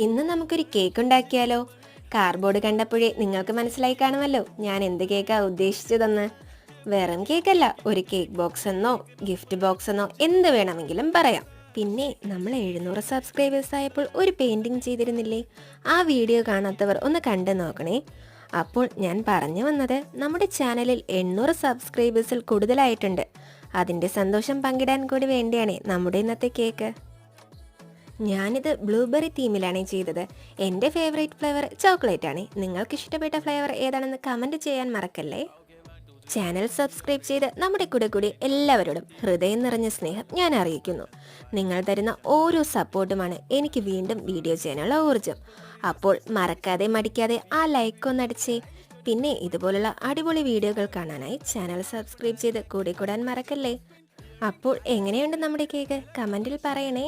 ഇന്ന് നമുക്കൊരു കേക്ക് ഉണ്ടാക്കിയാലോ? കാർഡ്ബോർഡ് കണ്ടപ്പോഴേ നിങ്ങൾക്ക് മനസ്സിലായി കാണുമല്ലോ ഞാൻ എന്ത് കേക്കാ ഉദ്ദേശിച്ചതെന്ന്. വെറും കേക്കല്ല, ഒരു കേക്ക് ബോക്സ് എന്നോ ഗിഫ്റ്റ് ബോക്സ് എന്നോ എന്ത് വേണമെങ്കിലും പറയാം. പിന്നെ നമ്മൾ 700 സബ്സ്ക്രൈബേഴ്സ് ആയപ്പോൾ ഒരു പെയിന്റിംഗ് ചെയ്തിരുന്നില്ലേ? ആ വീഡിയോ കാണാത്തവർ ഒന്ന് കണ്ടു നോക്കണേ. അപ്പോൾ ഞാൻ പറഞ്ഞു വന്നത്, നമ്മുടെ ചാനലിൽ 800 സബ്സ്ക്രൈബേഴ്സിൽ കൂടുതലായിട്ടുണ്ട്. അതിൻ്റെ സന്തോഷം പങ്കിടാൻ കൂടി വേണ്ടിയാണ് നമ്മുടെ ഇന്നത്തെ കേക്ക്. ഞാനിത് ബ്ലൂബെറി തീമിലാണ് ചെയ്തത്. എൻ്റെ ഫേവറേറ്റ് ഫ്ലേവർ ചോക്ലേറ്റ് ആണ്. നിങ്ങൾക്ക് ഇഷ്ടപ്പെട്ട ഫ്ലേവർ ഏതാണെന്ന് കമൻറ്റ് ചെയ്യാൻ മറക്കല്ലേ. ചാനൽ സബ്സ്ക്രൈബ് ചെയ്ത് നമ്മുടെ കൂടെ എല്ലാവരോടും ഹൃദയം നിറഞ്ഞ സ്നേഹം ഞാൻ അറിയിക്കുന്നു. നിങ്ങൾ തരുന്ന ഓരോ സപ്പോർട്ടുമാണ് എനിക്ക് വീണ്ടും വീഡിയോ ചെയ്യാനുള്ള ഊർജം. അപ്പോൾ മറക്കാതെ മടിക്കാതെ ആ ലൈക്ക് ഒന്നടിച്ചേ. പിന്നെ ഇതുപോലുള്ള അടിപൊളി വീഡിയോകൾ കാണാനായി ചാനൽ സബ്സ്ക്രൈബ് ചെയ്ത് കൂടെ കൂടാൻ മറക്കല്ലേ. അപ്പോൾ എങ്ങനെയുണ്ട് നമ്മുടെ കേക്ക്? കമൻറ്റിൽ പറയണേ.